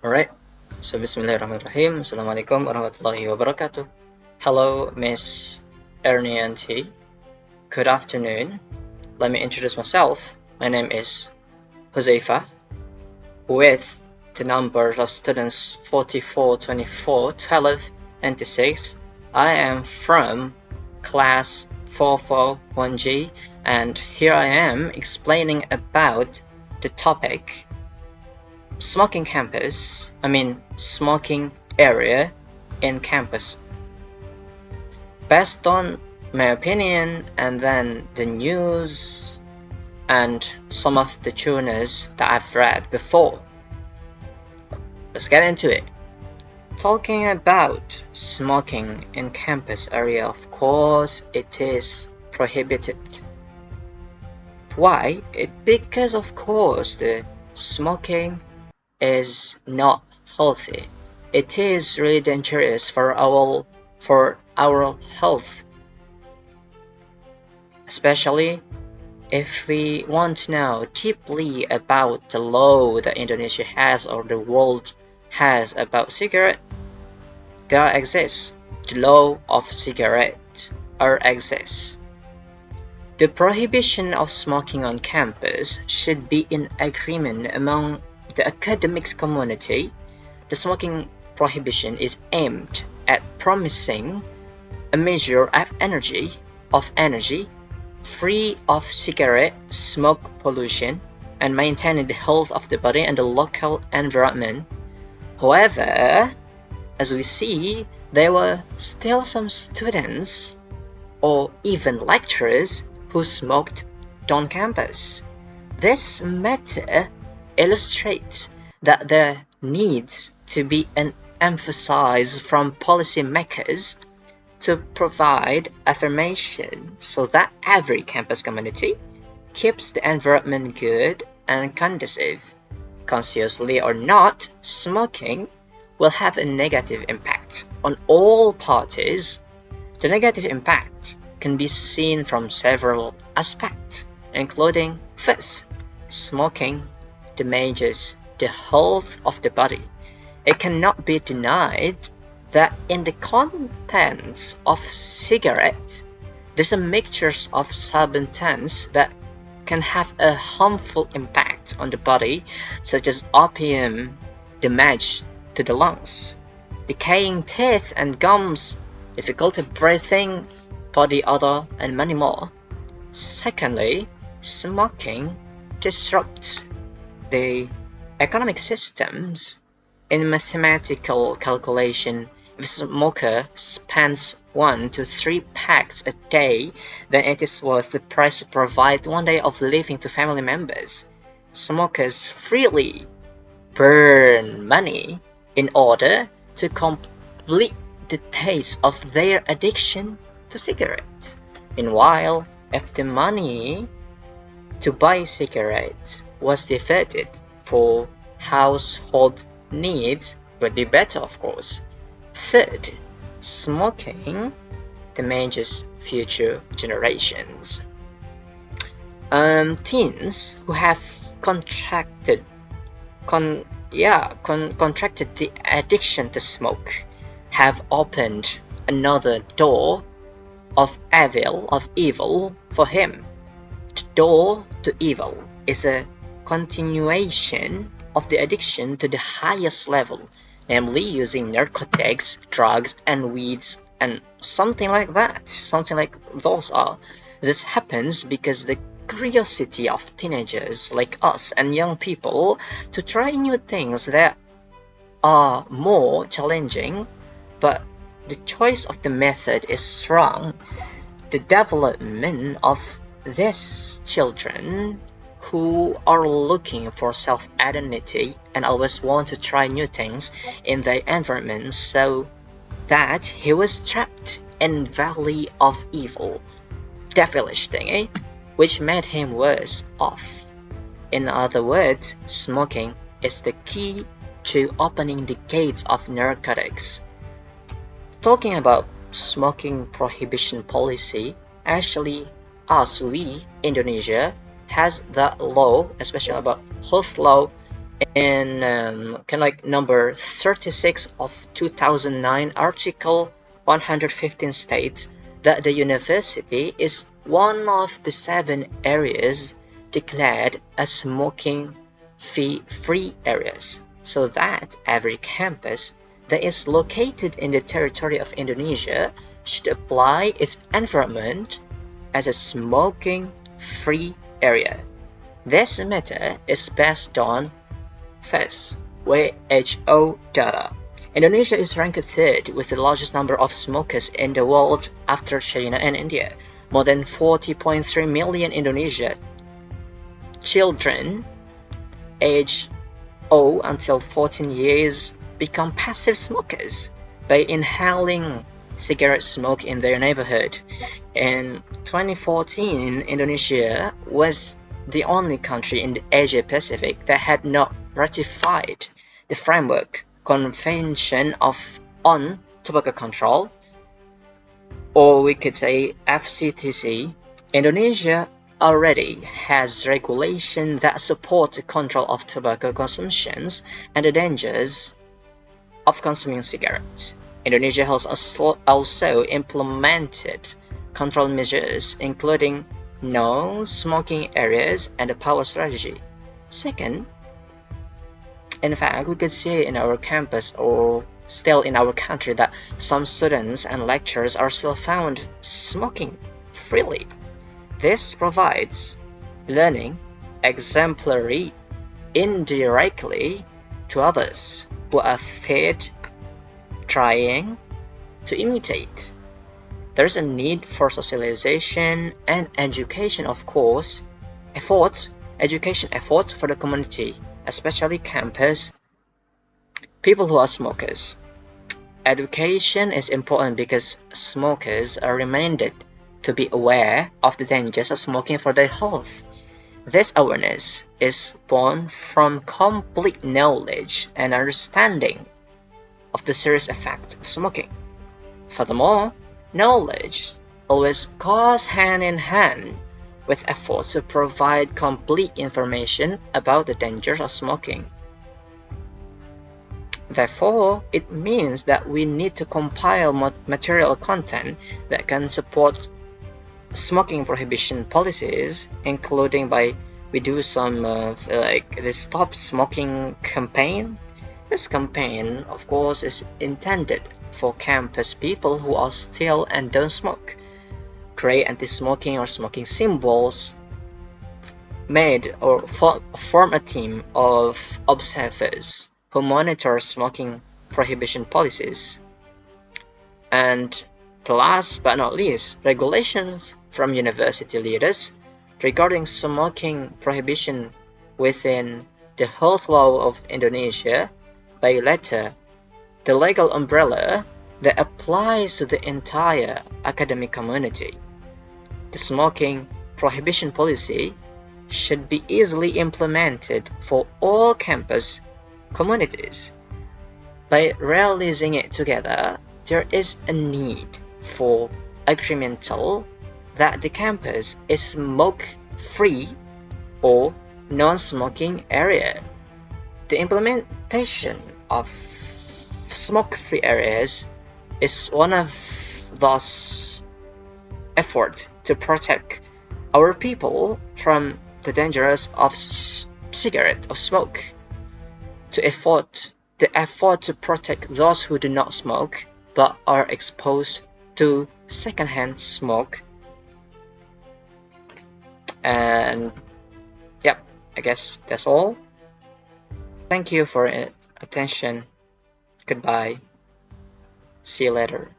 Alright, so Bismillahirrahmanirrahim. Assalamualaikum warahmatullahi wabarakatuh. Hello, Miss Ernianti. Good afternoon. Let me introduce myself. My name is Huzaifa. With the numbers of students 44, 24, 12, and 6, I am from class 441G, and here I am explaining about the topic smoking area in campus. Based on my opinion and then the news and some of the journals that I've read before. Let's get into it. Talking about smoking in campus area, of course, it is prohibited. Why? Because of course the smoking is not healthy. It is really dangerous for our health, especially if we want to know deeply about the law that Indonesia has or the world has about cigarette. There exists the law of cigarette or exists. The prohibition of smoking on campus should be in agreement among the academics community. The smoking prohibition is aimed at promising a measure of energy free of cigarette smoke pollution and maintaining the health of the body and the local environment. However, as we see, there were still some students or even lecturers who smoked on campus. This matter illustrates that there needs to be an emphasis from policymakers to provide affirmation so that every campus community keeps the environment good and conducive. Consciously or not, smoking will have a negative impact on all parties. The negative impact can be seen from several aspects, including first, smoking damages the health of the body. It cannot be denied that in the contents of cigarette, there's a mixture of substances that can have a harmful impact on the body, such as opium, damage to the lungs, decaying teeth and gums, difficulty breathing, body odor, and many more. Secondly, smoking disrupts the economic systems. In mathematical calculation, if a smoker spends 1 to 3 packs a day, then it is worth the price to provide 1 day of living to family members. Smokers freely burn money in order to complete the taste of their addiction to cigarettes. Meanwhile, if the money to buy cigarettes was diverted for household needs, would be better, of course. Third, smoking damages future generations. Teens who have contracted the addiction to smoke have opened another door of evil for him. The door to evil is a continuation of the addiction to the highest level, namely using narcotics, drugs, and weeds, and something like those are. This happens because the curiosity of teenagers like us and young people to try new things that are more challenging, but the choice of the method is wrong. The development of these children who are looking for self-identity and always want to try new things in their environment, so that he was trapped in valley of evil, devilish thing, which made him worse off. In other words, smoking is the key to opening the gates of narcotics. Talking about smoking prohibition policy, actually us, Indonesia, has that law, especially about health law, in kind of like number 36 of 2009 article 115 states that the university is one of the 7 areas declared as smoking free areas, so that every campus that is located in the territory of Indonesia should apply its environment as a smoking free area. This matter is based on FAS WHO data. Indonesia is ranked 3rd with the largest number of smokers in the world after China and India. More than 40.3 million Indonesian children aged 0 until 14 years become passive smokers by inhaling cigarette smoke in their neighborhood. In 2014, Indonesia was the only country in the Asia Pacific that had not ratified the Framework Convention on Tobacco Control, or we could say FCTC. Indonesia already has regulations that support the control of tobacco consumptions and the dangers of consuming cigarettes. Indonesia has also implemented control measures including no smoking areas and a power strategy. Second, in fact, we could see in our campus or still in our country that some students and lecturers are still found smoking freely. This provides learning exemplary indirectly to others who are fed trying to imitate. There's a need for socialization and education, of course, education efforts for the community, especially campus people who are smokers. Education is important because smokers are reminded to be aware of the dangers of smoking for their health. This awareness is born from complete knowledge and understanding of the serious effects of smoking. Furthermore, knowledge always goes hand in hand with efforts to provide complete information about the dangers of smoking. Therefore, it means that we need to compile material content that can support smoking prohibition policies, including by we do some like the Stop Smoking campaign. This campaign, of course, is intended for campus people who are still and don't smoke. Create anti-smoking or smoking symbols made or form a team of observers who monitor smoking prohibition policies. And the last but not least, regulations from university leaders regarding smoking prohibition within the health law of Indonesia by letter, the legal umbrella that applies to the entire academic community. The smoking prohibition policy should be easily implemented for all campus communities. By realizing it together, there is a need for agreemental that the campus is smoke-free or non-smoking area. The implementation of smoke-free areas is one of those efforts to protect our people from the dangers of cigarette or smoke. The effort to protect those who do not smoke but are exposed to secondhand smoke. And yep, I guess that's all. Thank you for attention. Goodbye. See you later.